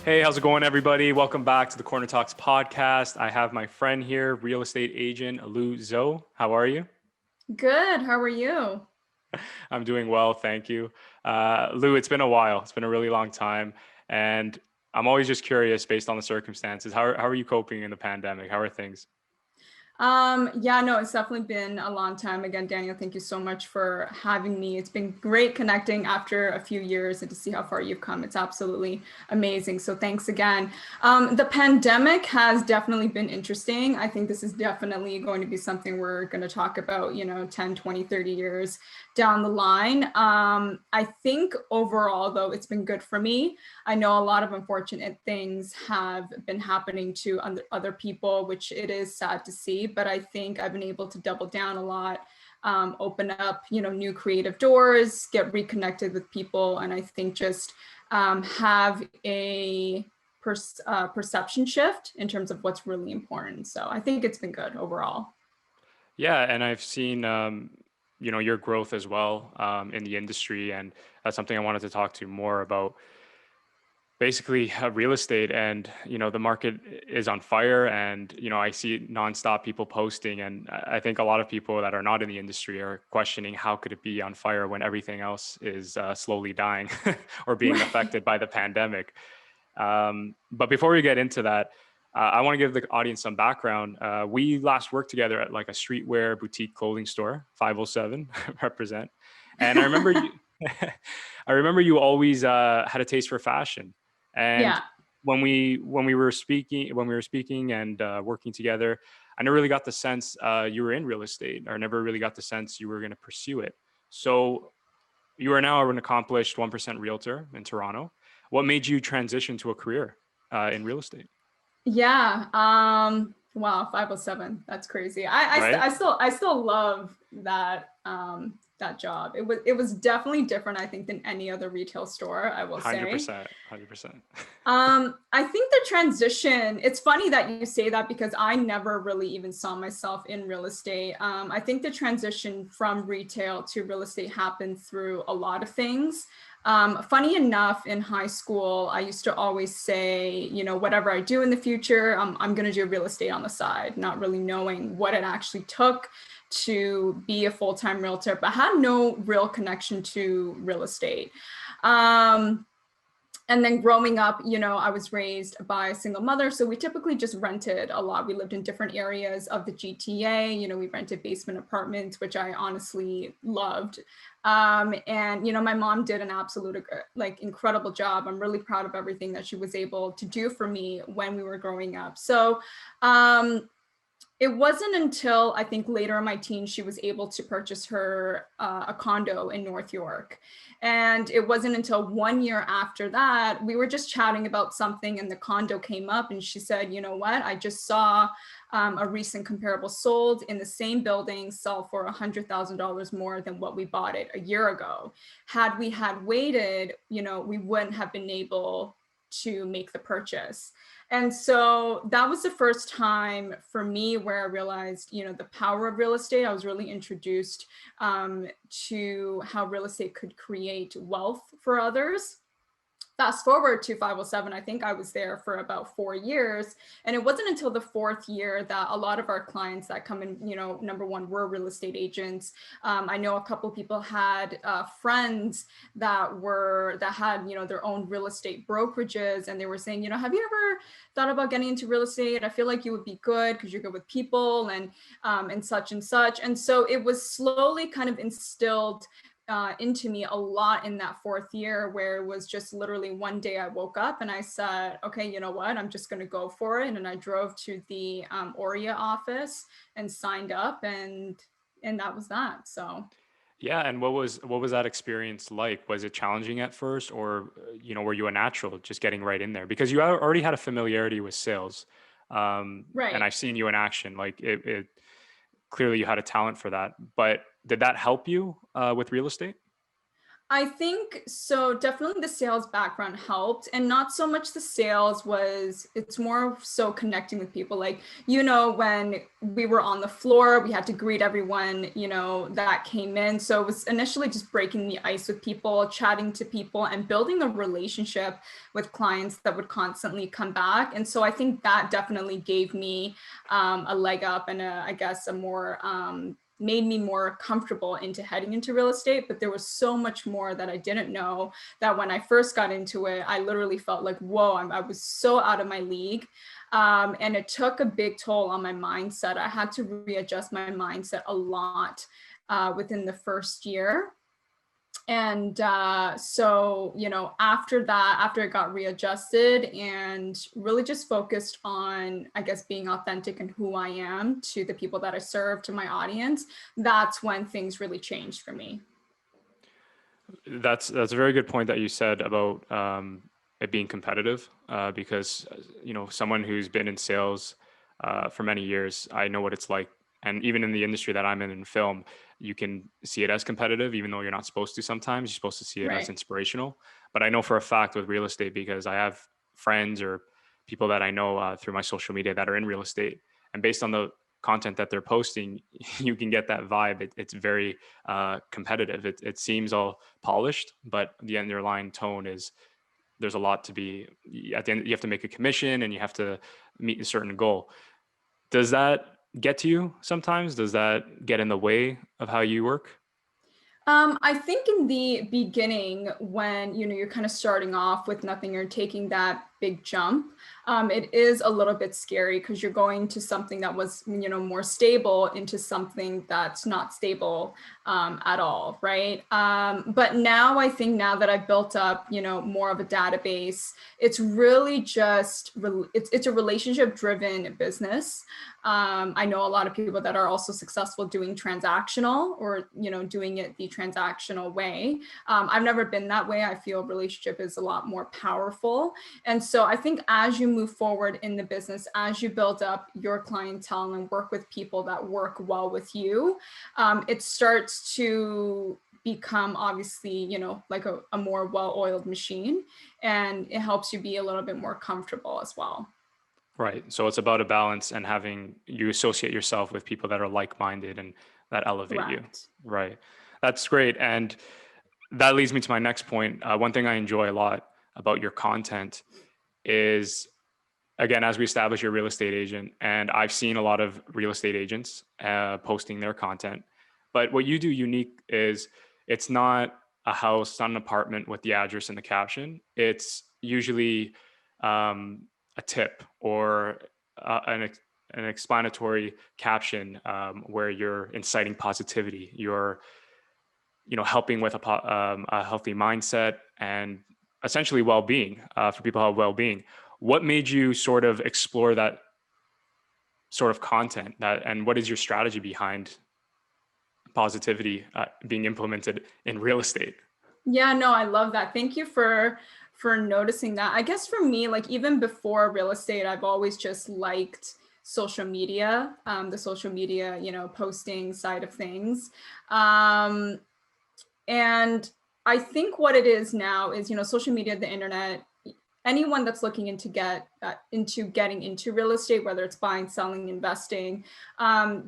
Hey, how's it going, everybody? Welcome back to the Corner Talks podcast. I have my friend here, real estate agent Zhou. How are you? Good. How are you? I'm doing well, thank you. Lou, it's been a while. It's been a really long time. And I'm always just curious based on the circumstances. How are you coping in the pandemic? How are things? Yeah, no, it's definitely been a long time. Again, Daniel, thank you so much for having me. It's been great connecting after a few years and to see how far you've come. It's absolutely amazing. So thanks again. The pandemic has definitely been interesting. I think this is definitely going to be something we're going to talk about, 10, 20, 30 years down the line. I think overall, though, it's been good for me. I know a lot of unfortunate things have been happening to other people, which it is sad to see, but I think I've been able to double down a lot, open up, new creative doors, get reconnected with people, and I think just have a perception shift in terms of what's really important. So I think it's been good overall. Yeah, and I've seen your growth as well in the industry, and that's something I wanted to talk to you more about. Basically real estate, and the market is on fire, and I see nonstop people posting, and I think a lot of people that are not in the industry are questioning how could it be on fire when everything else is slowly dying or being Right. affected by the pandemic. But before we get into that, I want to give the audience some background. We last worked together at like a streetwear boutique clothing store, 507 represent. And I remember you I remember you always had a taste for fashion. And Yeah. when we were speaking and working together, I never really got the sense you were in real estate, or never really got the sense you were going to pursue it. So you are now an accomplished 1% realtor in Toronto. What made you transition to a career in real estate? Yeah. Wow, 507. That's crazy. Right? I still love that job. It was definitely different, I think, than any other retail store, I will say. 100%. 100%. I think the transition, it's funny that you say that because I never really even saw myself in real estate. I think the transition from retail to real estate happened through a lot of things. Funny enough, in high school, I used to always say, whatever I do in the future, I'm going to do real estate on the side, not really knowing what it actually took to be a full-time realtor, but had no real connection to real estate. Um, and then growing up, I was raised by a single mother. So we typically just rented a lot. We lived in different areas of the GTA. We rented basement apartments, which I honestly loved. And, my mom did an absolute, like, incredible job. I'm really proud of everything that she was able to do for me when we were growing up. So, it wasn't until I think later in my teens she was able to purchase her a condo in North York. And it wasn't until 1 year after that, we were just chatting about something and the condo came up and she said, you know what, I just saw a recent comparable sold in the same building sell for $100,000 more than what we bought it a year ago. Had we had waited, we wouldn't have been able to make the purchase. And so that was the first time for me where I realized, the power of real estate. I was really introduced to how real estate could create wealth for others. Fast forward to 507, I think I was there for about 4 years. And it wasn't until the fourth year that a lot of our clients that come in, number one, were real estate agents. I know a couple of people had friends that had, their own real estate brokerages. And they were saying, have you ever thought about getting into real estate? I feel like you would be good because you're good with people and such and such. And so it was slowly kind of instilled into me a lot in that fourth year, where it was just literally one day I woke up and I said, okay, you know what, I'm just going to go for it. And I drove to the ORIA office and signed up, and that was that. So Yeah, and what was that experience like? Was it challenging at first, or were you a natural just getting right in there because you already had a familiarity with sales, and right. I've seen you in action. Like it clearly you had a talent for that. But did that help you with real estate? I think so. Definitely the sales background helped, and not so much the sales was, it's more so connecting with people. Like, when we were on the floor, we had to greet everyone, that came in. So it was initially just breaking the ice with people, chatting to people, and building a relationship with clients that would constantly come back. And so I think that definitely gave me a leg up and I guess a more, made me more comfortable into heading into real estate. But there was so much more that I didn't know, that when I first got into it, I literally felt like, whoa, I was so out of my league. And it took a big toll on my mindset. I had to readjust my mindset a lot within the first year. And so, after that, after it got readjusted and really just focused on, I guess, being authentic and who I am to the people that I serve, to my audience, that's when things really changed for me. That's a very good point that you said about it being competitive, because someone who's been in sales for many years, I know what it's like. And even in the industry that I'm in film, you can see it as competitive, even though you're not supposed to. Sometimes you're supposed to see it as Right. inspirational. But I know for a fact with real estate, because I have friends or people that I know through my social media that are in real estate, and based on the content that they're posting, you can get that vibe. It's very competitive. It seems all polished, but the underlying tone is, there's a lot to be, at the end you have to make a commission and you have to meet a certain goal. Does that get to you sometimes? Does that get in the way of how you work? I think in the beginning, when you're kind of starting off with nothing, you're taking that big jump. It is a little bit scary because you're going to something that was more stable into something that's not stable at all, right? But now I think, now that I've built up more of a database, it's really just it's a relationship driven business. I know a lot of people that are also successful doing transactional, or doing it the transactional way. I've never been that way. I feel relationship is a lot more powerful. And so I think as you move forward in the business, as you build up your clientele and work with people that work well with you, it starts to become, obviously, like a more well-oiled machine, and it helps you be a little bit more comfortable as well. Right. So it's about a balance, and having you associate yourself with people that are like-minded and that elevate you. Correct. Right. That's great. And that leads me to my next point. One thing I enjoy a lot about your content is, again, as we establish, you're a real estate agent, and I've seen a lot of real estate agents posting their content. But what you do unique is, it's not a house, it's not an apartment with the address and the caption. It's usually a tip or an explanatory caption, where you're inciting positivity. You're helping with a healthy mindset and essentially well-being, for people who have well-being. What made you sort of explore that sort of content, and what is your strategy behind positivity being implemented in real estate? Yeah, no, I love that. Thank you for noticing that. I guess for me, like, even before real estate, I've always just liked social media, the social media, posting side of things. Um, and I think what it is now is, social media, the internet, anyone that's looking into getting into real estate, whether it's buying, selling, investing,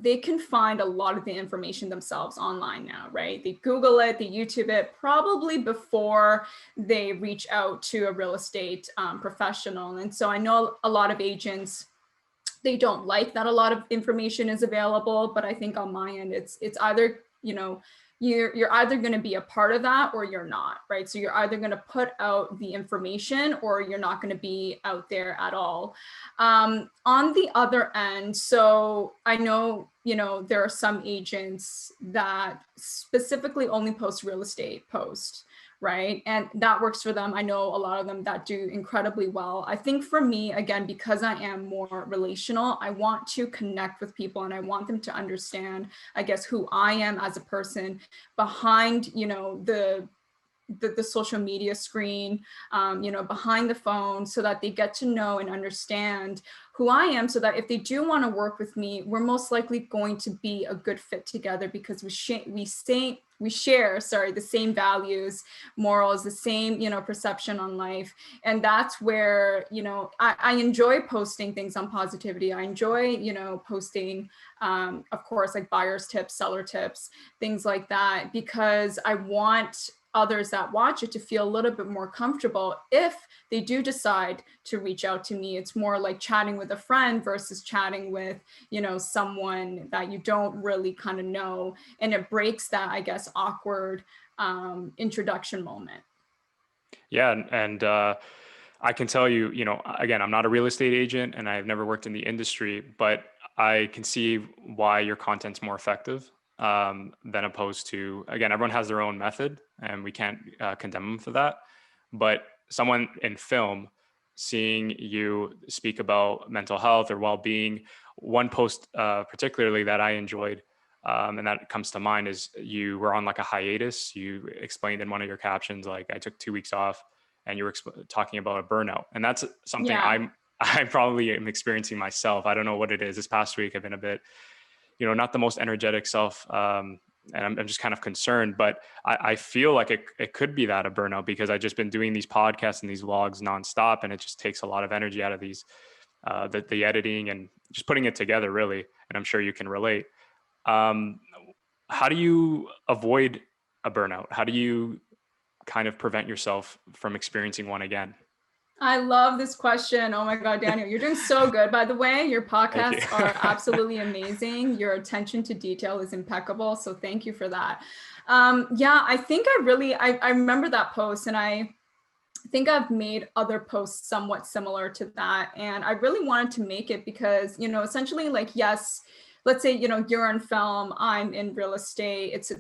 they can find a lot of the information themselves online now, right? They Google it, they YouTube it, probably before they reach out to a real estate professional. And so I know a lot of agents, they don't like that a lot of information is available, but I think on my end, it's either, you're either going to be a part of that or you're not, right? So you're either going to put out the information or you're not going to be out there at all. On the other end, so I know, there are some agents that specifically only post real estate posts, right? And that works for them. I know a lot of them that do incredibly well. I think for me, again, because I am more relational, I want to connect with people and I want them to understand, I guess, who I am as a person behind, the social media screen, behind the phone, so that they get to know and understand who I am, so that if they do want to work with me, we're most likely going to be a good fit together, because we share the same values, morals, the same, perception on life. And that's where, I enjoy posting things on positivity. I enjoy, posting, of course, like buyer's tips, seller tips, things like that, because I want others that watch it to feel a little bit more comfortable. If they do decide to reach out to me, it's more like chatting with a friend versus chatting with, someone that you don't really kind of know. And it breaks that, I guess, awkward introduction moment. Yeah. And I can tell you, again, I'm not a real estate agent and I've never worked in the industry, but I can see why your content's more effective than opposed to, again, everyone has their own method and we can't condemn them for that. But someone in film, seeing you speak about mental health or well-being, one post particularly that I enjoyed and that comes to mind is you were on like a hiatus. You explained in one of your captions, like I took 2 weeks off, and you were talking about a burnout. And that's something Yeah. I probably am experiencing myself. I don't know what it is. This past week, I've been a bit, not the most energetic self. And I'm just kind of concerned, but I feel like it could be that a burnout, because I've just been doing these podcasts and these vlogs nonstop. And it just takes a lot of energy out of these, the editing and just putting it together, really. And I'm sure you can relate. How do you avoid a burnout? How do you kind of prevent yourself from experiencing one again? I love this question. Oh my God, Daniel, you're doing so good. By the way, your Thank you. podcasts are absolutely amazing. Your attention to detail is impeccable. So thank you for that. Yeah, I think I remember that post, and I think I've made other posts somewhat similar to that. And I really wanted to make it because, essentially, like, yes, let's say, you're in film, I'm in real estate. It's a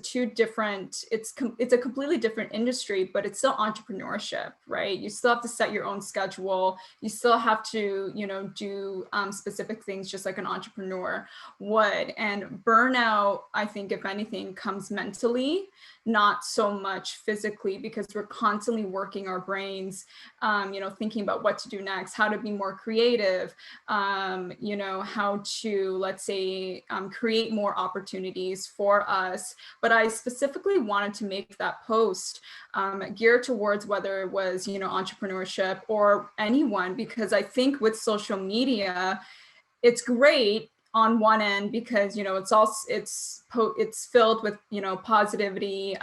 completely different industry, but it's still entrepreneurship, right? You still have to set your own schedule. You still have to, do specific things just like an entrepreneur would. And burnout, I think, if anything, comes mentally, not so much physically, because we're constantly working our brains, thinking about what to do next, how to be more creative, how to, let's say, create more opportunities for us. But I specifically wanted to make that post geared towards whether it was, entrepreneurship or anyone, because I think with social media, it's great on one end because it's filled with positivity.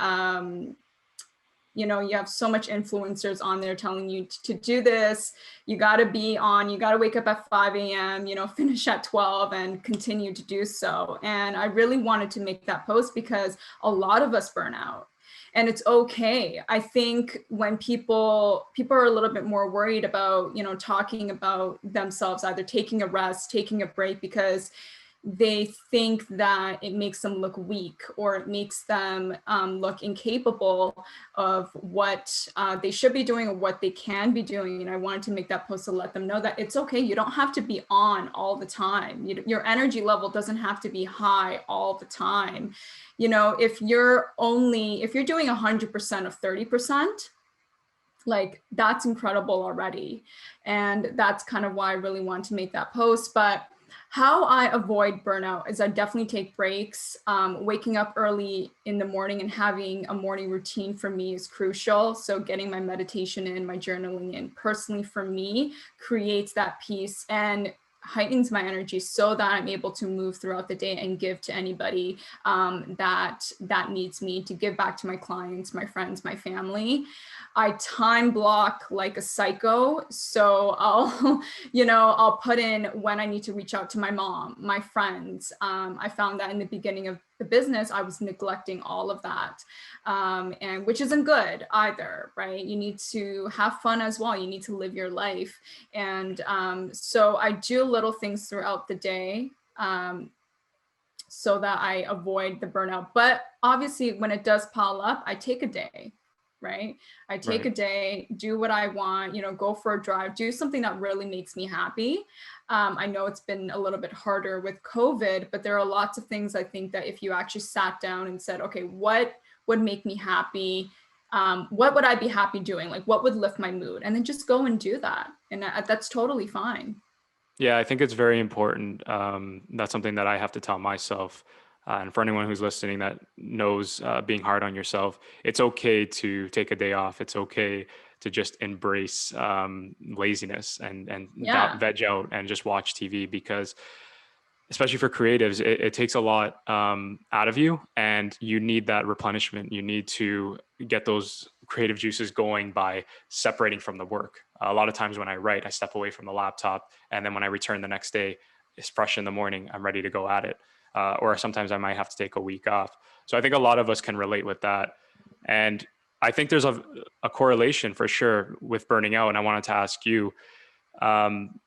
You have so much influencers on there telling you to do this. You got to wake up at 5 a.m., finish at 12 and continue to do so. And I really wanted to make that post because a lot of us burn out. And it's okay. I think when people are a little bit more worried about, talking about themselves, either taking a rest, taking a break, because they think that it makes them look weak, or it makes them look incapable of what they should be doing or what they can be doing. And I wanted to make that post to let them know that it's okay. You don't have to be on all the time. Your energy level doesn't have to be high all the time. If you're doing 100% of 30%, like, that's incredible already. And that's kind of why I really want to make that post. But how I avoid burnout is I definitely take breaks. Waking up early in the morning and having a morning routine for me is crucial. So getting my meditation in, my journaling in, personally for me, creates that peace and heightens my energy so that I'm able to move throughout the day and give to anybody that needs me, to give back to my clients, my friends, my family. I time block like a psycho. So I'll put in when I need to reach out to my mom, my friends. I found that in the beginning of the business, I was neglecting all of that. And which isn't good either, right? You need to have fun as well. You need to live your life. And so I do little things throughout the day so that I avoid the burnout. But obviously when it does pile up, I take a day. Right? I take Right. a day, do what I want, go for a drive, do something that really makes me happy. I know it's been a little bit harder with COVID, but there are lots of things I think that if you actually sat down and said, okay, what would make me happy? What would I be happy doing? Like, what would lift my mood? And then just go and do that. And that's totally fine. Yeah, I think it's very important. That's something that I have to tell myself. And for anyone who's listening that knows being hard on yourself, it's okay to take a day off. It's okay to just embrace laziness and Yeah. veg out and just watch TV, because especially for creatives, it takes a lot out of you, and you need that replenishment. You need to get those creative juices going by separating from the work. A lot of times when I write, I step away from the laptop, and then when I return the next day, it's fresh in the morning. I'm ready to go at it. Or sometimes I might have to take a week off. So I think a lot of us can relate with that. And I think there's a correlation for sure with burning out. And I wanted to ask you, um,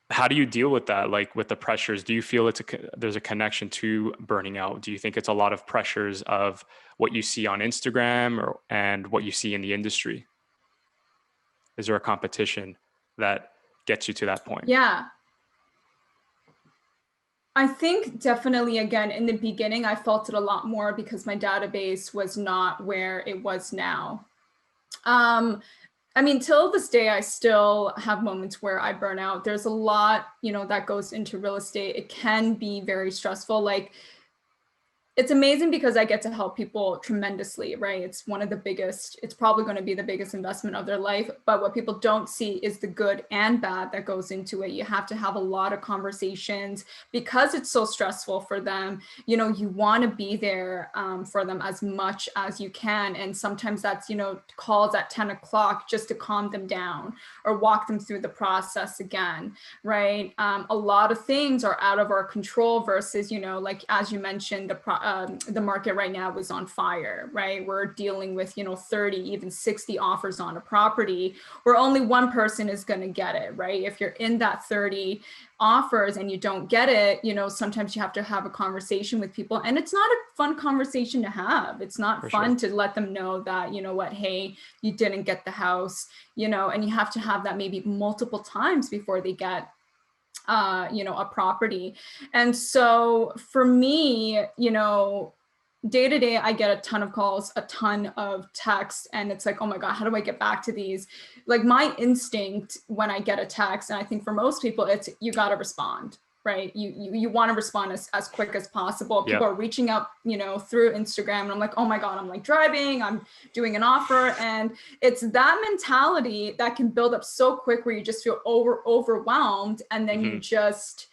how do you deal with that, like with the pressures? Do you feel there's a connection to burning out? Do you think it's a lot of pressures of what you see on Instagram and what you see in the industry? Is there a competition that gets you to that point? Yeah. I think definitely, again, in the beginning, I felt it a lot more because my database was not where it was now. I mean, till this day, I still have moments where I burn out. There's a lot, that goes into real estate. It can be very stressful. Like, it's amazing because I get to help people tremendously, right? It's it's probably going to be the biggest investment of their life. But what people don't see is the good and bad that goes into it. You have to have a lot of conversations because it's so stressful for them. You want to be there for them as much as you can. And sometimes that's, calls at 10 o'clock just to calm them down or walk them through the process again, right? A lot of things are out of our control versus, like as you mentioned, the market right now is on fire, right? We're dealing with, 30, even 60 offers on a property where only one person is going to get it, right? If you're in that 30 offers and you don't get it, sometimes you have to have a conversation with people, and it's not a fun conversation to have. It's not For fun sure. to let them know that, what, hey, you didn't get the house, and you have to have that maybe multiple times before they get a property. And so for me, day to day, I get a ton of calls, a ton of texts, and it's like, oh my God, how do I get back to these? Like, my instinct when I get a text, and I think for most people, it's you got to respond, right? You want to respond as quick as possible. People Yep. are reaching out, through Instagram, and I'm like, oh my God, I'm like driving, I'm doing an offer. And it's that mentality that can build up so quick where you just feel overwhelmed. And then you Hmm. just,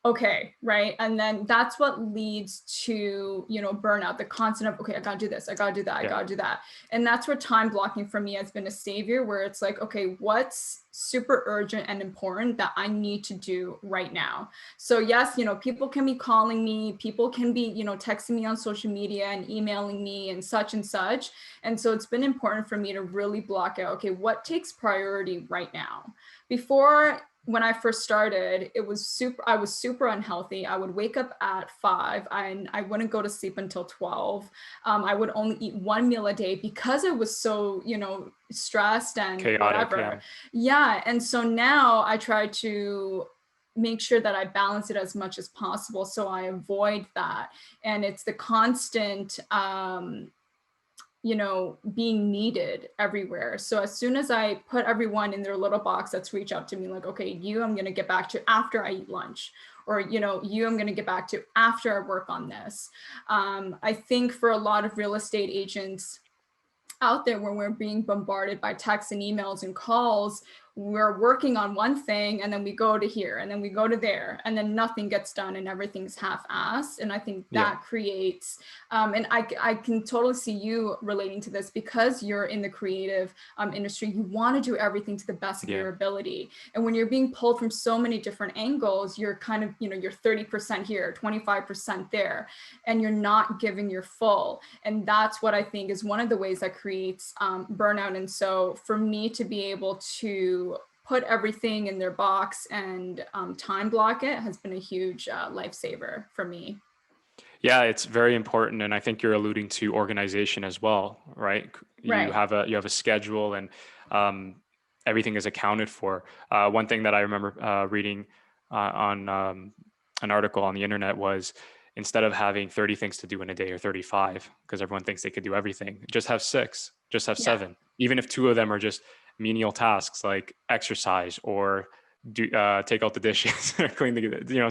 okay, right? And then that's what leads to, burnout, the constant of, okay, I gotta do this, I gotta do that, I Yeah. gotta do that. And that's where time blocking for me has been a savior, where it's like, okay, what's super urgent and important that I need to do right now? So yes, people can be calling me, people can be, texting me on social media and emailing me and such and such. And so it's been important for me to really block out, okay, what takes priority right now? Before, when I first started, I was super unhealthy. I would wake up at 5 and I wouldn't go to sleep until 12. I would only eat one meal a day because it was so, stressed and Chaotic. whatever. Yeah. Yeah. And so now I try to make sure that I balance it as much as possible so I avoid that. And it's the constant, being needed everywhere. So as soon as I put everyone in their little box that's reach out to me, like, okay, I'm going to get back to after I eat lunch, or, I'm going to get back to after I work on this. I think for a lot of real estate agents out there, when we're being bombarded by texts and emails and calls, we're working on one thing and then we go to here and then we go to there and then nothing gets done and everything's half-assed. And I think Yeah. that creates, and I can totally see you relating to this because you're in the creative industry. You want to do everything to the best of Yeah. your ability. And when you're being pulled from so many different angles, you're kind of, you're 30% here, 25% there, and you're not giving your full. And that's what I think is one of the ways that creates burnout. And so for me to be able to put everything in their box and time block it has been a huge lifesaver for me. Yeah, it's very important, and I think you're alluding to organization as well, right? You Right. have a schedule, and um, everything is accounted for. One thing that I remember reading on an article on the internet was, instead of having 30 things to do in a day or 35, because everyone thinks they could do everything, just have 6. just have Yeah. 7, even if 2 of them are just menial tasks like exercise or take out the dishes or clean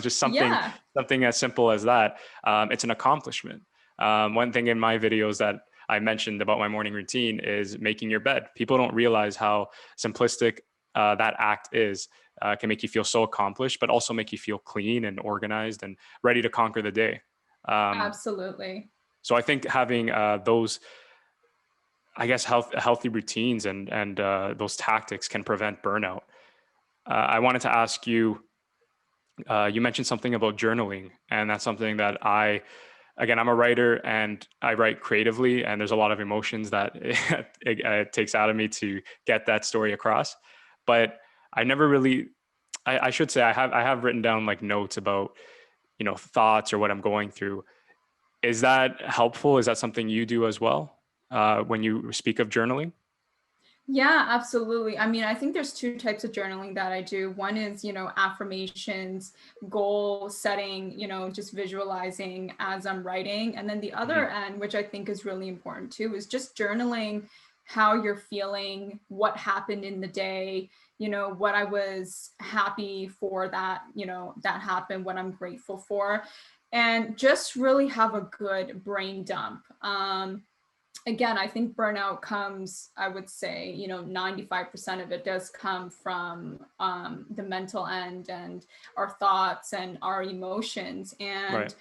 just Yeah. something as simple as that. It's an accomplishment. One thing in my videos that I mentioned about my morning routine is making your bed. People don't realize how simplistic that act is. Can make you feel so accomplished, but also make you feel clean and organized and ready to conquer the day. Absolutely. So I think having those, I guess, healthy routines and those tactics can prevent burnout. I wanted to ask you. You mentioned something about journaling, and that's something that again, I'm a writer and I write creatively, and there's a lot of emotions that it takes out of me to get that story across. But I never really, I should say, I have written down like notes about thoughts or what I'm going through. Is that helpful? Is that something you do as well when you speak of journaling? Yeah, absolutely. I mean, I think there's two types of journaling that I do. One is, affirmations, goal setting, just visualizing as I'm writing. And then the other Mhm. end, which I think is really important too, is just journaling how you're feeling, what happened in the day, what I was happy for that happened, what I'm grateful for, and just really have a good brain dump. Again, I think burnout comes, I would say, 95% of it does come from the mental end and our thoughts and our emotions. Right. And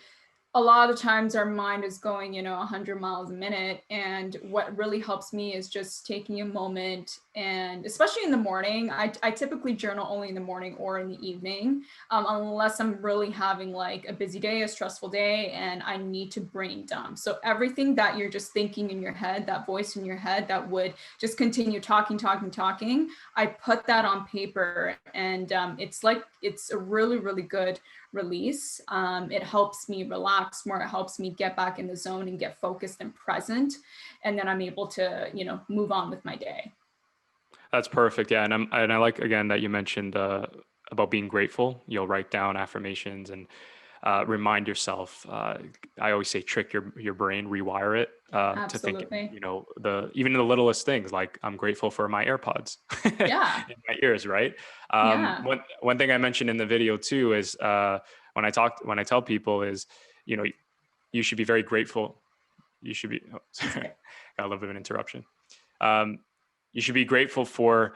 a lot of times our mind is going 100 miles a minute, and what really helps me is just taking a moment, and especially in the morning, I typically journal only in the morning or in the evening, unless I'm really having like a busy day, a stressful day, and I need to brain dump. So everything that you're just thinking in your head, that voice in your head that would just continue talking, I put that on paper, and it's a really, really good release. It helps me relax more. It helps me get back in the zone and get focused and present. And then I'm able to, move on with my day. That's perfect. Yeah, and I like again that you mentioned about being grateful. You'll write down affirmations and remind yourself. I always say trick your brain, rewire it to think. Absolutely. The even the littlest things like I'm grateful for my AirPods Yeah. in my ears. Right. Yeah. One thing I mentioned in the video too is when I tell people is you know you should be very grateful. You should be. Oh, That's sorry, okay. got a little bit of an interruption. Um, you should be grateful for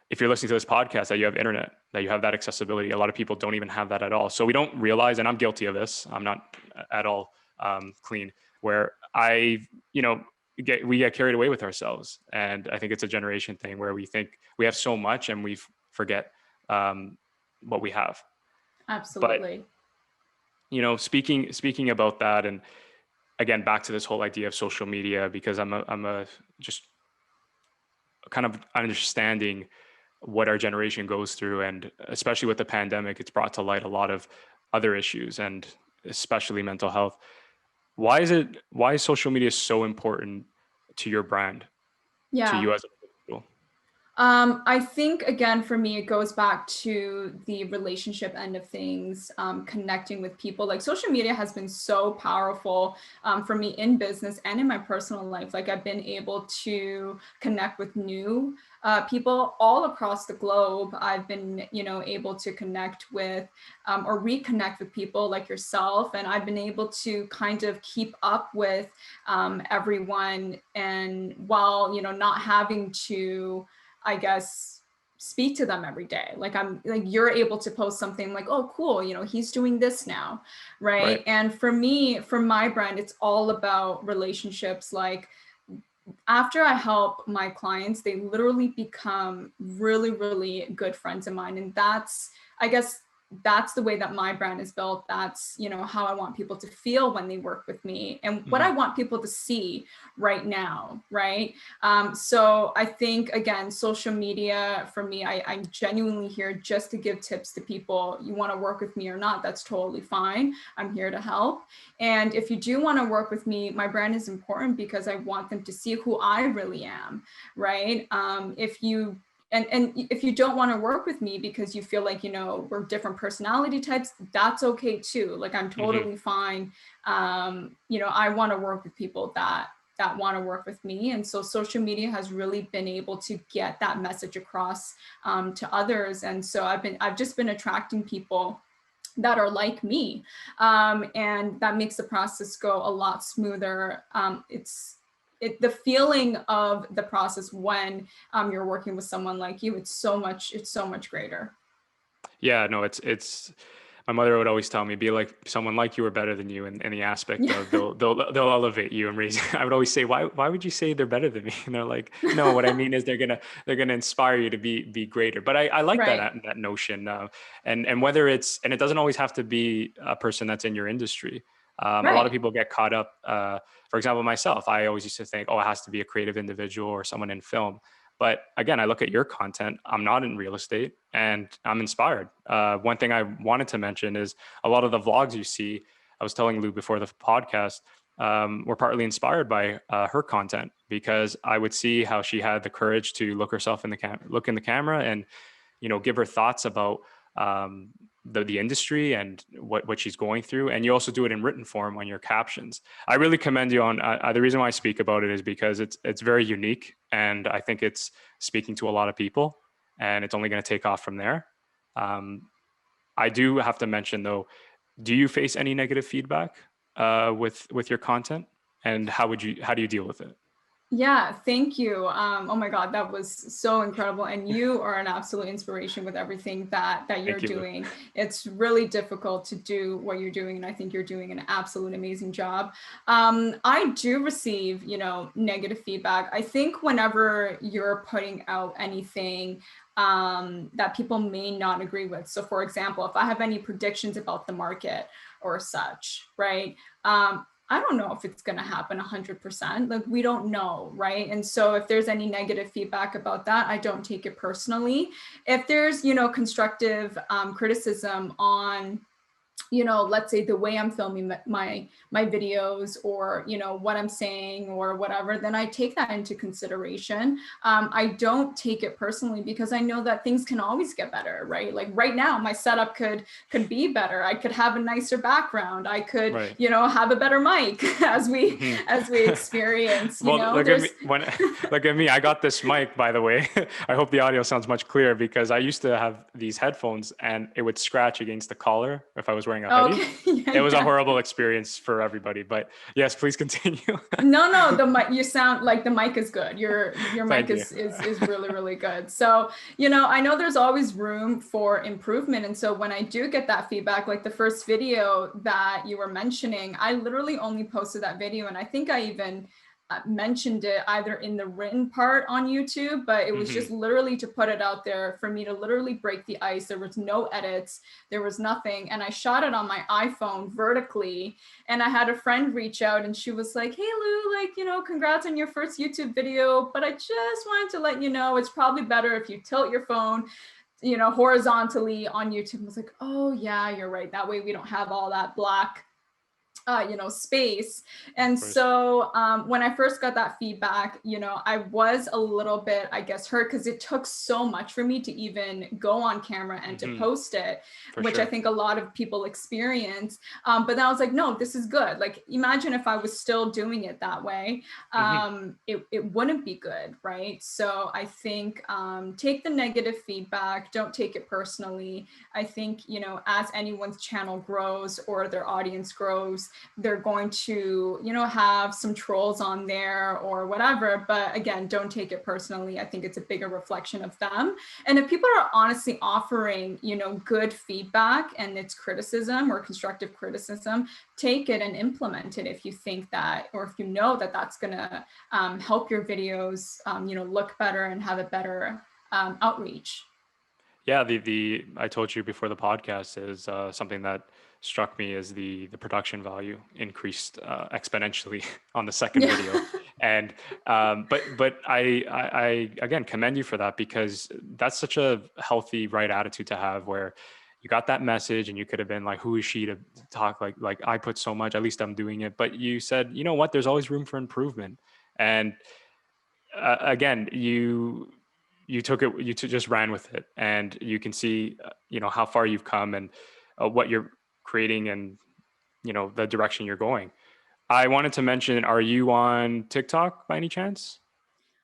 if you're listening to this podcast that you have internet, that you have that accessibility. A lot of people don't even have that at all. So we don't realize, and I'm guilty of this. I'm not at all clean. Where we get carried away with ourselves, and I think it's a generation thing where we think we have so much and we forget what we have. But Absolutely. speaking about that, and again back to this whole idea of social media, because I'm a just kind of understanding what our generation goes through, and especially with the pandemic, it's brought to light a lot of other issues, and especially mental health. Why is social media so important to your brand, to Yeah. you as an individual? I think again for me it goes back to the relationship end of things, connecting with people. Like social media has been so powerful for me in business and in my personal life. Like I've been able to connect with new people all across the globe. I've been able to connect with or reconnect with people like yourself, and I've been able to kind of keep up with everyone, and while not having to, I guess, speak to them every day. Like I'm like you're able to post something like, oh cool, he's doing this now, Right. right? And for me, for my brand, it's all about relationships. Like after I help my clients, they literally become really, really good friends of mine. And that's, I guess, that's the way that my brand is built. That's, how I want people to feel when they work with me and what I Mhm. want people to see right now. Right. So I think, again, social media for me, I'm genuinely here just to give tips to people. You want to work with me or not, that's totally fine. I'm here to help. And if you do want to work with me, my brand is important because I want them to see who I really am, right? And if you don't want to work with me because you feel like we're different personality types, that's okay too. Like I'm Mhm. totally fine. I want to work with people that that want to work with me. And so social media has really been able to get that message across to others. And so I've just been attracting people that are like me. And that makes the process go a lot smoother. The feeling of the process when you're working with someone like you, it's so much greater. Yeah, no, it's my mother would always tell me, be like someone like you or better than you in the aspect Yeah. of they'll elevate you and raise. I would always say, why would you say they're better than me? And they're like, no, what I mean is they're gonna inspire you to be greater. But I like Right. that notion. And whether and it doesn't always have to be a person that's in your industry. A lot of Right. people get caught up. For example, myself, I always used to think, oh, it has to be a creative individual or someone in film. But again, I look at your content. I'm not in real estate and I'm inspired. One thing I wanted to mention is a lot of the vlogs you see, I was telling Lou before the podcast, were partly inspired by her content because I would see how she had the courage to look in the camera and, give her thoughts about um, the industry and what she's going through. And you also do it in written form on your captions. I really commend you on the reason why I speak about it is because it's very unique. And I think it's speaking to a lot of people and it's only going to take off from there. Um, I do have to mention though, do you face any negative feedback with your content and how do you deal with it? Yeah, thank you. Oh my God, that was so incredible. And you are an absolute inspiration with everything that you're Thank you, Lou. doing. It's really difficult to do what you're doing, and I think you're doing an absolute amazing job. I do receive, negative feedback. I think whenever you're putting out anything that people may not agree with. So, for example, if I have any predictions about the market or such, right? I don't know if it's going to happen 100%. Like, we don't know, right? And so if there's any negative feedback about that, I don't take it personally. If there's, constructive criticism on, let's say the way I'm filming my videos, or what I'm saying or whatever, then I take that into consideration. I don't take it personally because I know that things can always get better, right? Like right now, my setup could be better. I could have a nicer background. I could, Right. have a better mic as we Mhm. experience. Well, look at me There's look at me. I got this mic, by the way. I hope the audio sounds much clearer because I used to have these headphones and it would scratch against the collar if I was wearing a hoodie. okay, yeah, It was a yeah. horrible experience for everybody, but yes, please continue. No, the mic, you sound like the mic is good. Your mic Thank you. is really, really good. So, I know there's always room for improvement. And so when I do get that feedback, like the first video that you were mentioning, I literally only posted that video. And I think I even mentioned it either in the written part on YouTube, but it was Hmm. just literally to put it out there for me to literally break the ice. There was no edits, there was nothing. And I shot it on my iPhone vertically. And I had a friend reach out and she was like, hey Lou, like, congrats on your first YouTube video, but I just wanted to let you know it's probably better if you tilt your phone horizontally on YouTube. I was like, oh yeah, you're right. That way we don't have all that black space. And Of course. so when I first got that feedback, I was a little bit, I guess, hurt because it took so much for me to even go on camera and to Hmm. post it, For which I sure. think a lot of people experience. But then I was like, no, this is good. Like, imagine if I was still doing it that way, Hmm. it wouldn't be good, right? So I think take the negative feedback, don't take it personally. I think, as anyone's channel grows or their audience grows, they're going to, have some trolls on there or whatever. But again, don't take it personally. I think it's a bigger reflection of them. And if people are honestly offering, good feedback and it's criticism or constructive criticism, take it and implement it if you think that, or if you know that that's going to help your videos, look better and have a better outreach. Yeah, the I told you before the podcast is something that struck me is the production value increased exponentially on the second Yeah. video, and but I again commend you for that because that's such a healthy right attitude to have where you got that message and you could have been like, who is she to talk like I put so much, at least I'm doing it, but you said, you know what, there's always room for improvement. And again, you just ran with it, and you can see how far you've come and what you're creating and the direction you're going. I wanted to mention, are you on TikTok by any chance?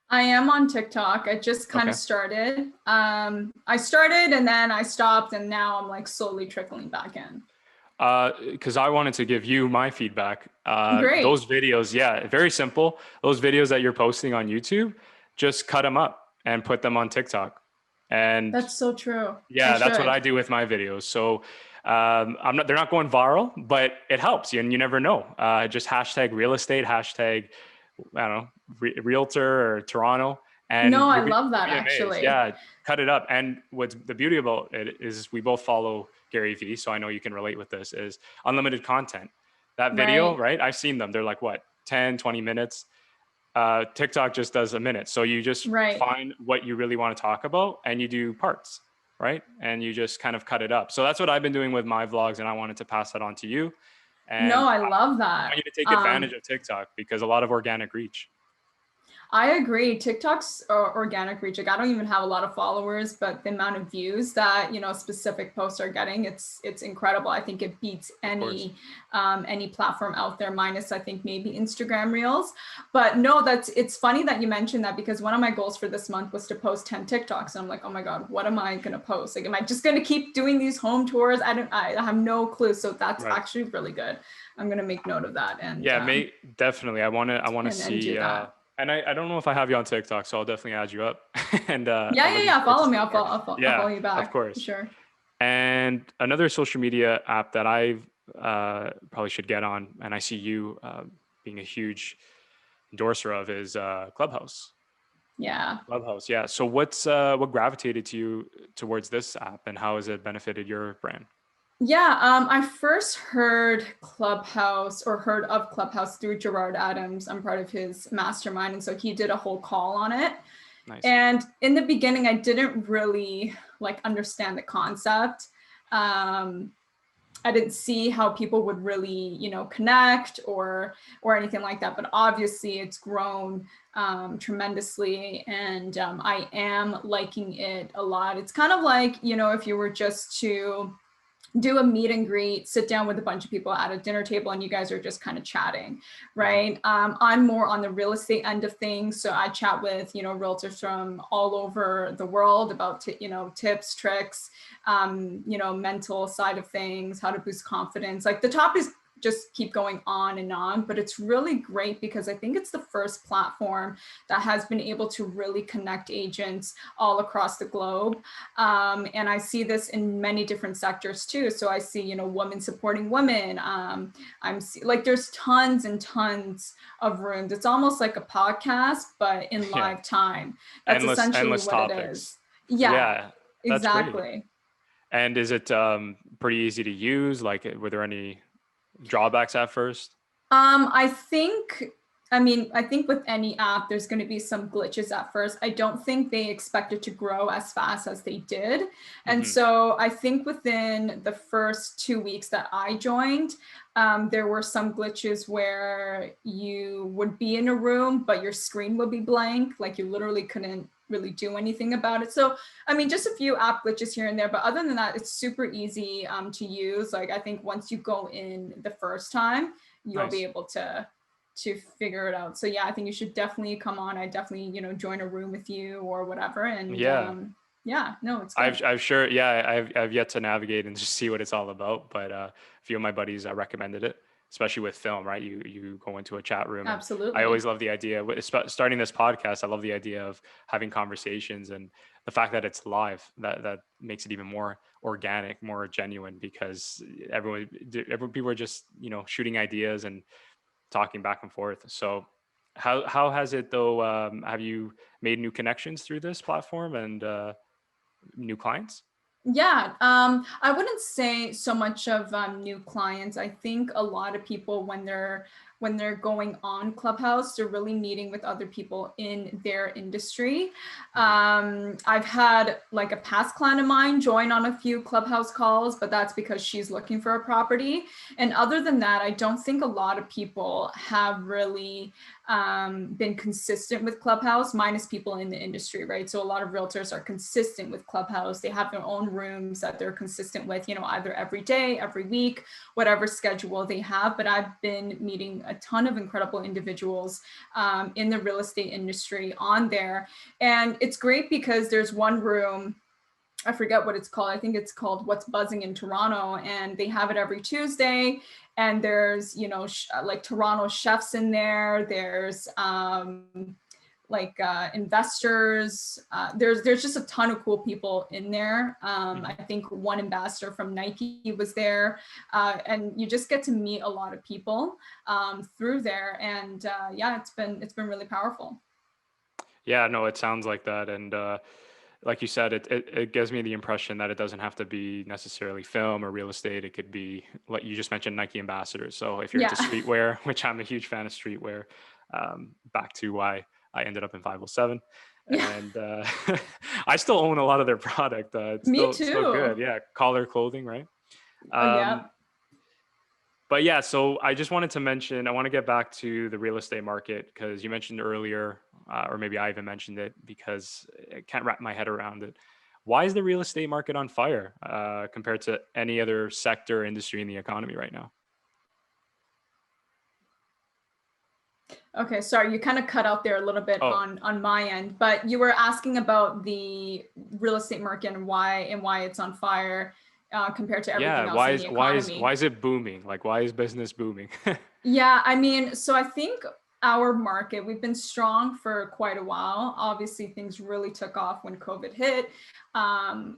I am on TikTok. I just kind of Okay. started. I started and then I stopped, and now I'm like slowly trickling back in. Because I wanted to give you my feedback. Great. Those videos, yeah, very simple. Those videos that you're posting on YouTube, just cut them up and put them on TikTok. And That's so true. I yeah, that's what should. I do with my videos. So they're not going viral, but it helps you, and you never know. Just hashtag real estate, hashtag, I don't know, realtor or Toronto, and No, I you'll love that be amazed. actually. Yeah, cut it up. And what's the beauty about it is we both follow Gary Vee, so I know you can relate with this, is unlimited content. That video, Right. right? I've seen them. They're like what, 10, 20 minutes. TikTok just does a minute. So you just Right. find what you really want to talk about and you do parts, right? And you just kind of cut it up. So that's what I've been doing with my vlogs, and I wanted to pass that on to you. No, And I love I want that. you to take advantage of TikTok because a lot of organic reach. I agree. TikTok's organic reach. Like I don't even have a lot of followers, but the amount of views that specific posts are getting, it's incredible. I think it beats Of course. any platform out there, minus I think maybe Instagram Reels. But no, it's funny that you mentioned that, because one of my goals for this month was to post 10 TikToks, and I'm like, oh my god, what am I gonna post? Like, am I just gonna keep doing these home tours? I have no clue. So that's Right. actually really good. I'm gonna make note of that Yeah, definitely. I want to and do see that. and I don't know if I have you on TikTok, so I'll definitely add you up. And Yeah, I'm yeah, looking yeah. forward to Follow me. seeing more. I'll follow Yeah, you of back for course. sure. And another social media app that I probably should get on, and I see you being a huge endorser of, is Clubhouse. Yeah. Clubhouse, yeah. So what gravitated to you towards this app, and how has it benefited your brand? Yeah, I first heard Clubhouse, or heard of Clubhouse, through Gerard Adams. I'm part of his mastermind, and so he did a whole call on it. Nice. And in the beginning, I didn't really like understand the concept. Um, I didn't see how people would really, connect or anything like that. But obviously, it's grown tremendously, and I am liking it a lot. It's kind of like, if you were just to do a meet and greet, sit down with a bunch of people at a dinner table, and you guys are just kind of chatting, Mhm. right? I'm more on the real estate end of things, so I chat with realtors from all over the world about tips, tricks, mental side of things, how to boost confidence. Like the topics just keep going on and on, but it's really great because I think it's the first platform that has been able to really connect agents all across the globe. And I see this in many different sectors too. So I see, women supporting women. Like there's tons and tons of rooms. It's almost like a podcast, but in Yeah. live time. That's essentially Endless what it topics. is. Yeah, Yeah, that's great. exactly. And is it pretty easy to use? Like, were there any drawbacks at first? I think, I think with any app, there's going to be some glitches at first. I don't think they expected to grow as fast as they did. And Hmm. so I think within the first 2 weeks that I joined, there were some glitches where you would be in a room, but your screen would be blank. Like you literally couldn't really do anything about it. So, just a few app glitches here and there, but other than that, it's super easy to use. Like I think once you go in the first time, you'll be Nice. able to figure it out. So yeah, I think you should definitely come on. I definitely, join a room with you or whatever. And Yeah. yeah, no, it's good. I've sure, yeah, I've yet to navigate and just see what it's all about. But a few of my buddies recommended it, especially with film, right? You go into a chat room, and I Absolutely. always love the idea. Starting this podcast, I love the idea of having conversations, and the fact that it's live, that makes it even more organic, more genuine, because people are just shooting ideas and talking back and forth. So how has it though? Have you made new connections through this platform and new clients? Yeah, I wouldn't say so much of new clients. I think a lot of people, when they're going on Clubhouse, they're really meeting with other people in their industry. Mhm. I've had like a past client of mine join on a few Clubhouse calls, but that's because she's looking for a property. And other than that, I don't think a lot of people have really been consistent with Clubhouse, minus people in the industry, right? So a lot of realtors are consistent with Clubhouse. They have their own rooms that they're consistent with, either every day, every week, whatever schedule they have. But I've been meeting a ton of incredible individuals in the real estate industry on there. And it's great because there's one room, I forget what it's called. I think it's called What's Buzzing in Toronto, and they have it every Tuesday. And there's, like Toronto chefs in there. There's investors. There's just a ton of cool people in there. I think one ambassador from Nike was there, and you just get to meet a lot of people through there. And it's been really powerful. Yeah, no, it sounds like that. And like you said, it gives me the impression that it doesn't have to be necessarily film or real estate. It could be, like you just mentioned, Nike ambassadors. So if you're into streetwear, which I'm a huge fan of streetwear, back to why I ended up in 507. And I still own a lot of their product. It's Me still good. too. Yeah, collar clothing, right? Yeah. But yeah, so I just wanted to mention, I want to get back to the real estate market because you mentioned earlier, or maybe I even mentioned it because I can't wrap my head around it. Why is the real estate market on fire compared to any other sector or industry in the economy right now? Okay, sorry, you kind of cut out there a little bit Oh, on my end, but you were asking about the real estate market and why it's on fire compared to everything yeah. else Why in is the why is economy. why is it booming? Like, why is business booming? Yeah, I mean, so I think our market, we've been strong for quite a while. Obviously, things really took off when COVID hit,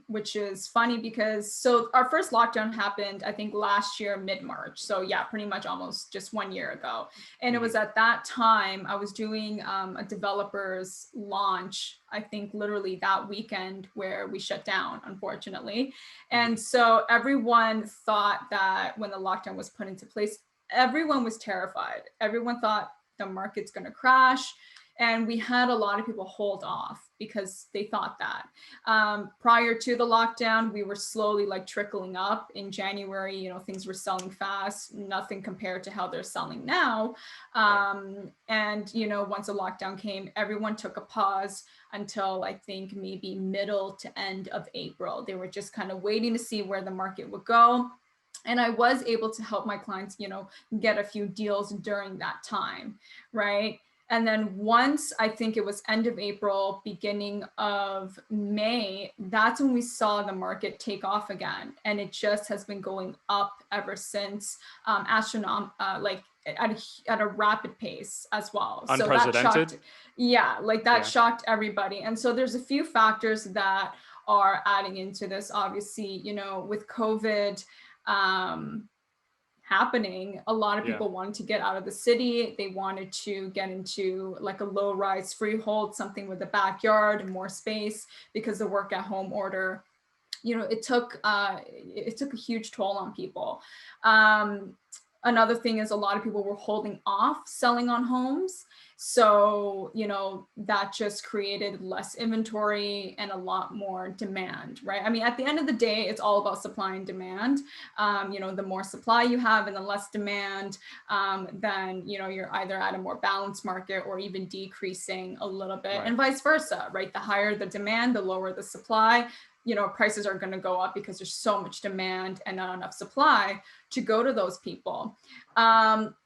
which is funny because so our first lockdown happened, I think, last year, mid-March. So yeah, pretty much almost just 1 year ago. And it was at that time I was doing a developer's launch, I think literally that weekend where we shut down, unfortunately. And so everyone thought that when the lockdown was put into place, everyone was terrified. Everyone thought the market's going to crash. And we had a lot of people hold off because they thought that. Prior to the lockdown, we were slowly like trickling up. In January, things were selling fast, nothing compared to how they're selling now. And, once the lockdown came, everyone took a pause until I think maybe middle to end of April. They were just kind of waiting to see where the market would go. And I was able to help my clients, get a few deals during that time, right? And then once I think it was end of April, beginning of May, that's when we saw the market take off again. And it just has been going up ever since, like at a rapid pace as well. So that shocked, shocked everybody. And so there's a few factors that are adding into this. Obviously, with COVID, happening, a lot of people wanted to get out of the city. They wanted to get into like a low rise freehold, something with a backyard and more space, because the work at home order, it took a huge toll on people. Another thing is a lot of people were holding off selling on homes. So, that just created less inventory and a lot more demand, right? I mean, at the end of the day, it's all about supply and demand. The more supply you have and the less demand, then, you're either at a more balanced market or even decreasing a little bit, and vice versa, right? The higher the demand, the lower the supply. Prices are going to go up because there's so much demand and not enough supply to go to those people.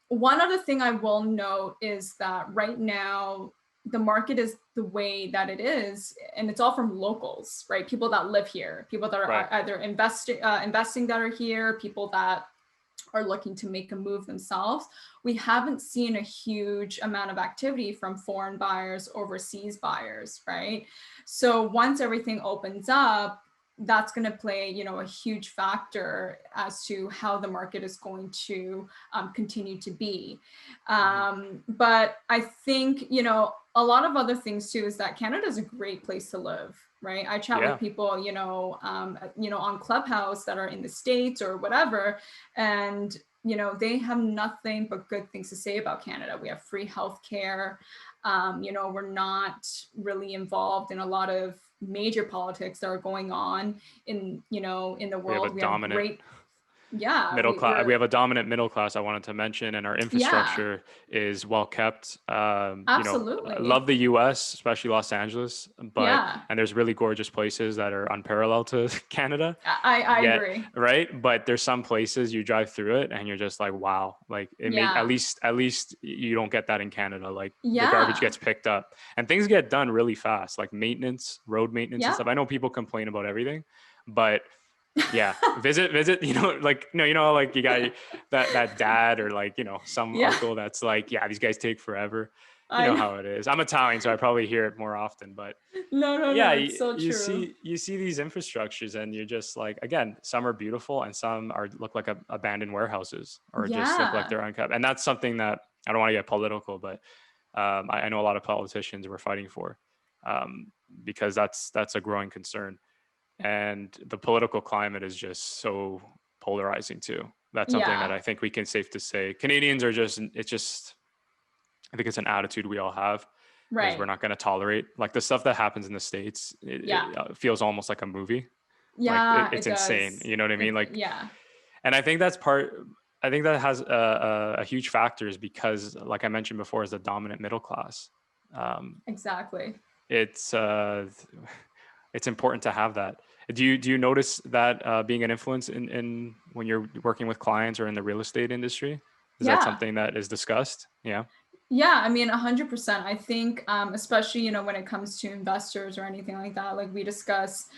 One other thing I will note is that right now, the market is the way that it is, and it's all from locals, right? People that live here, people that are either investing that are here, people that are looking to make a move themselves. We haven't seen a huge amount of activity from foreign buyers, overseas buyers, right? So once everything opens up, that's going to play, a huge factor as to how the market is going to continue to be. But I think, a lot of other things too is that Canada is a great place to live, right? I chat with people, on Clubhouse that are in the States or whatever, and they have nothing but good things to say about Canada. We have free healthcare. We're not really involved in a lot of major politics that are going on in the world. We have great Yeah, middle class. We we're have a dominant middle class I wanted to mention, and our yeah, infrastructure is well kept. I absolutely. love the US, especially Los Angeles, but Yeah, and there's really gorgeous places that are unparalleled to Canada. I Yet, agree. right? But there's some places you drive through it and you're just like, wow, like it make Yeah, at least you don't get that in Canada. Like the garbage yeah, gets picked up and things get done really fast, like maintenance, road maintenance and yeah. stuff. I know people complain about everything, but yeah, visit, like, like you got that dad or like, some Yeah, uncle that's like, yeah, these guys take forever. You I know know. how it is. I'm Italian, so I probably hear it more often, but No, no, yeah, no, it's so true. you see these infrastructures and you're just like, again, some are beautiful and some are look like abandoned warehouses or just look like Yeah, they're unkept. And that's something that I don't want to get political, but I know a lot of politicians were fighting for, because that's a growing concern, and the political climate is just so polarizing too. That's something that yeah, I think we can safe to say Canadians are just, it's just, I think it's an attitude we all have, is we're right. not going to tolerate like the stuff that happens in the States. Yeah, It feels almost like a movie. Like yeah, it's it insane. does. You know what I mean? Like, Yeah, and I think that's part, I think that has a huge factor is because, like I mentioned before, is the dominant middle class. Um, exactly. it's it's important to have that. Do you notice that being an influence in when you're working with clients or in the real estate industry? Is that Yeah. something that is discussed? Yeah. Yeah, I mean, 100%. I think, especially, when it comes to investors or anything like that, like we discuss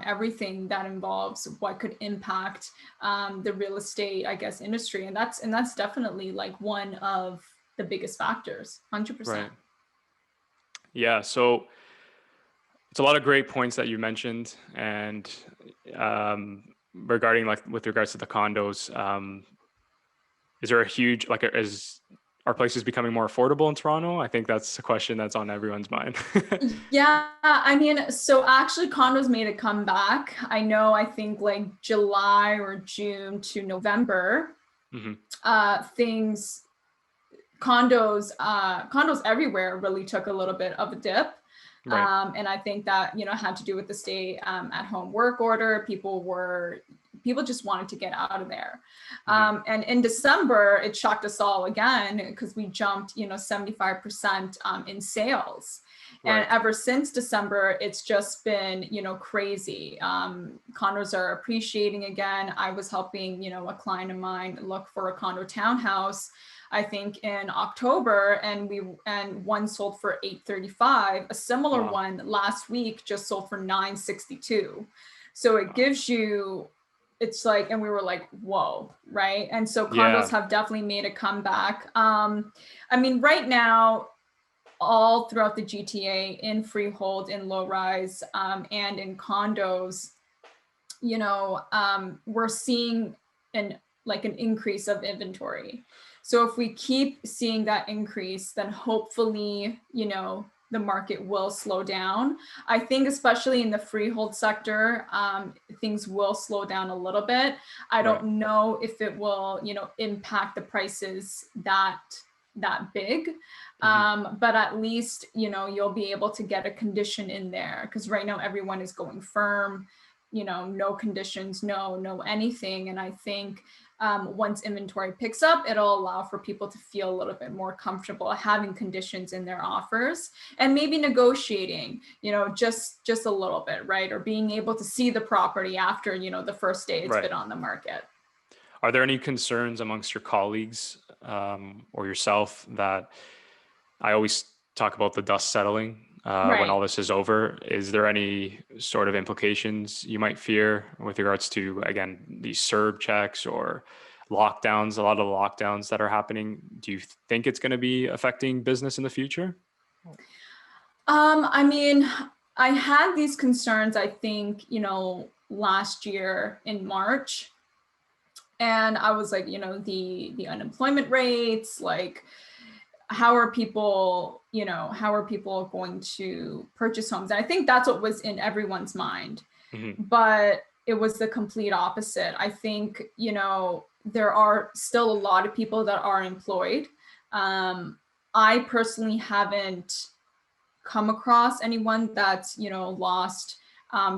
everything that involves what could impact the real estate, I guess, industry, and that's definitely like one of the biggest factors. 100%. Right. Yeah. So it's a lot of great points that you mentioned, and regarding like with regards to the condos, is there a huge like is are places becoming more affordable in Toronto? I think that's a question that's on everyone's mind. Yeah, I mean, so actually condos made a comeback. I know, I think like July or June to November, Hmm. things condos everywhere really took a little bit of a dip. Right. And I think that, had to do with the stay at home work order. People just wanted to get out of there. Hmm. And in December, it shocked us all again because we jumped, 75% in sales. And Right. ever since December, it's just been, crazy. Condos are appreciating again. I was helping, a client of mine look for a condo townhouse, I think in October, and one sold for 835. A similar Wow. one last week just sold for 962. So it Wow. gives you, it's like, and we were like, whoa, right? And so condos Yeah. have definitely made a comeback. I mean, right now, all throughout the GTA, in freehold, in low rise, and in condos, we're seeing an increase of inventory. So if we keep seeing that increase, then hopefully, the market will slow down. I think especially in the freehold sector, things will slow down a little bit. I Right. don't know if it will, impact the prices that big. Hmm. But at least, you'll be able to get a condition in there, because right now everyone is going firm, no conditions, no anything. And I think once inventory picks up, it'll allow for people to feel a little bit more comfortable having conditions in their offers, and maybe negotiating, just a little bit, right? Or being able to see the property after, the first day it's Right. been on the market. Are there any concerns amongst your colleagues, or yourself that I always talk about the dust settling when all Right. this is over? Is there any sort of implications you might fear with regards to, again, these CERB checks or lockdowns, a lot of the lockdowns that are happening? Do you think it's going to be affecting business in the future? I mean, I had these concerns, I think, last year in March. And I was like, the unemployment rates, like how are people going to purchase homes? And I think that's what was in everyone's mind. Hmm. But it was the complete opposite. I think, there are still a lot of people that are employed. I personally haven't come across anyone that's, lost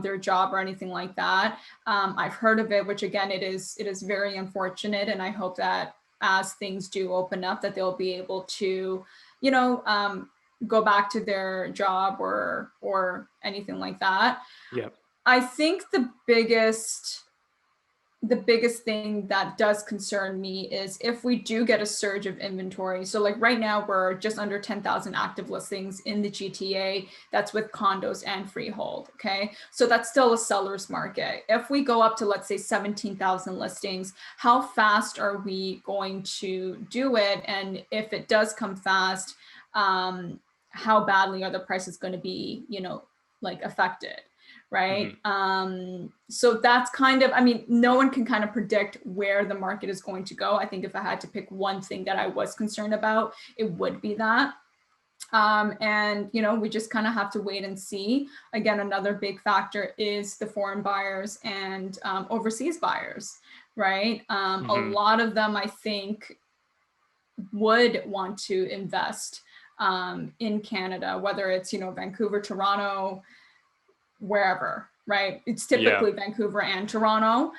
their job or anything like that. I've heard of it, which again, it is very unfortunate. And I hope that as things do open up, that they'll be able to, go back to their job or anything like that. Yeah. I think the biggest thing that does concern me is if we do get a surge of inventory. So like right now we're just under 10,000 active listings in the GTA. That's with condos and freehold. Okay. So that's still a seller's market. If we go up to, let's say, 17,000 listings, how fast are we going to do it? And if it does come fast, how badly are the prices going to be, affected? Right. So that's kind of, I mean, no one can kind of predict where the market is going to go. I think if I had to pick one thing that I was concerned about, it would be that. And, we just kind of have to wait and see. Again, another big factor is the foreign buyers and overseas buyers, right? A lot of them, I think, would want to invest in Canada, whether it's, Vancouver, Toronto, wherever, right? It's typically Vancouver and Toronto.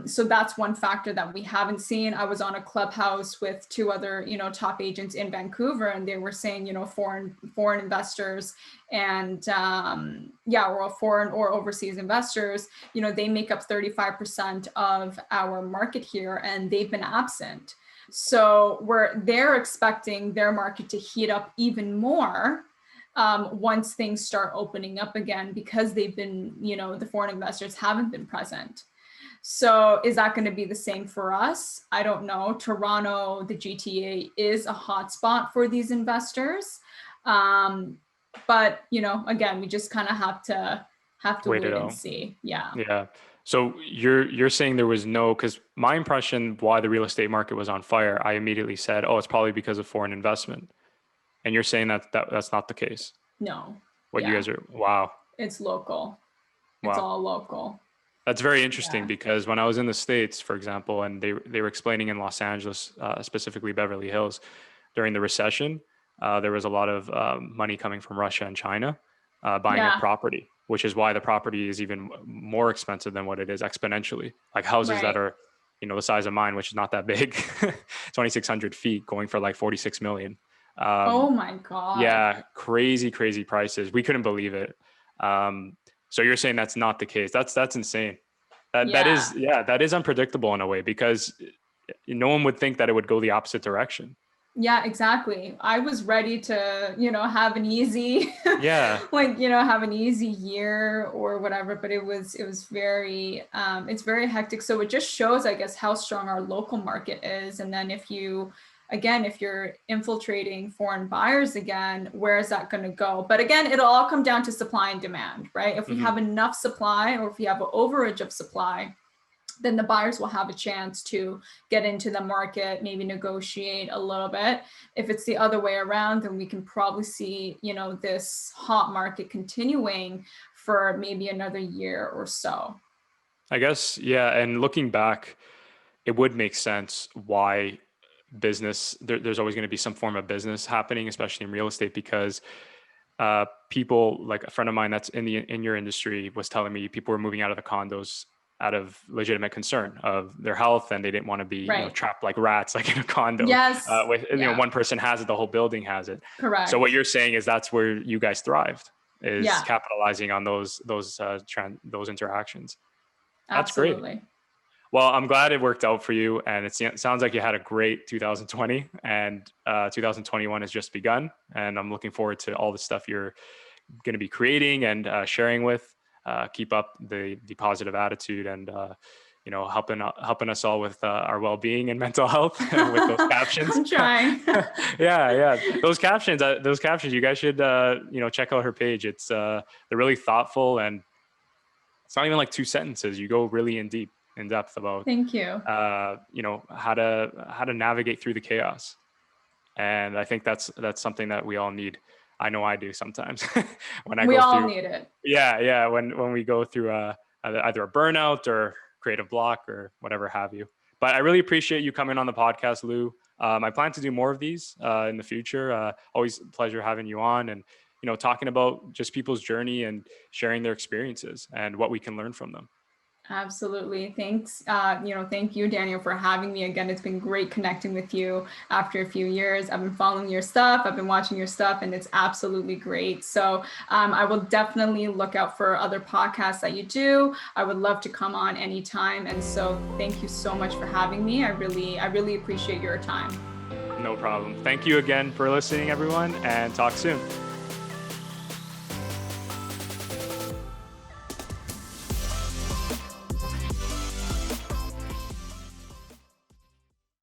So that's one factor that we haven't seen. I was on a Clubhouse with two other, top agents in Vancouver, and they were saying, foreign investors and or foreign or overseas investors, they make up 35% of our market here, and they've been absent. So they're expecting their market to heat up even more once things start opening up again, because they've been, the foreign investors haven't been present. So is that going to be the same for us? I don't know. Toronto, the GTA is a hotspot for these investors. But, again, we just kind of have to wait and see. Yeah. Yeah. So you're saying there was no, because my impression why the real estate market was on fire, I immediately said, oh, it's probably because of foreign investment. And you're saying that's not the case? No. What you guys are, wow. It's local. It's all local. That's very interesting because when I was in the States, for example, and they were explaining in Los Angeles, specifically Beverly Hills, during the recession, there was a lot of money coming from Russia and China buying up property, which is why the property is even more expensive than what it is exponentially. Like houses that are, the size of mine, which is not that big, 2,600 feet, going for like 46 million. Oh my God. Yeah. Crazy prices. We couldn't believe it. So you're saying that's not the case. That's insane. That is unpredictable in a way, because no one would think that it would go the opposite direction. Yeah, exactly. I was ready to, have an easy, have an easy year or whatever, but it was very, it's very hectic. So it just shows, I guess, how strong our local market is. And then if you're infiltrating foreign buyers again, where is that going to go? But again, it'll all come down to supply and demand, right? If we have enough supply, or if we have an overage of supply, then the buyers will have a chance to get into the market, maybe negotiate a little bit. If it's the other way around, then we can probably see, this hot market continuing for maybe another year or so. I guess, yeah. And looking back, it would make sense why business, there's always going to be some form of business happening, especially in real estate, because people, like a friend of mine that's in your industry was telling me, people were moving out of the condos out of legitimate concern of their health, and they didn't want to be trapped like rats, like in a condo. Yes. One person has it, the whole building has it. Correct. So what you're saying is that's where you guys thrived, is capitalizing on those interactions. That's Absolutely great. Well, I'm glad it worked out for you, and it sounds like you had a great 2020, and 2021 has just begun, and I'm looking forward to all the stuff you're going to be creating and sharing with. Keep up the positive attitude, and helping us all with our well-being and mental health with those captions. I'm trying. yeah, those captions. You guys should check out her page. It's they're really thoughtful, and it's not even like 2 sentences. You go really in depth about. Thank you. How to navigate through the chaos, and I think that's something that we all need. I know I do sometimes when we all need it. Yeah. When we go through either a burnout or creative block or whatever have you. But I really appreciate you coming on the podcast, Lou. I plan to do more of these in the future. Always a pleasure having you on. And talking about just people's journey and sharing their experiences and what we can learn from them. Absolutely. Thanks. Thank you, Daniel, for having me again. It's been great connecting with you after a few years. I've been following your stuff. I've been watching your stuff, and it's absolutely great. So I will definitely look out for other podcasts that you do. I would love to come on anytime. And so thank you so much for having me. I really appreciate your time. No problem. Thank you again for listening, everyone, and talk soon.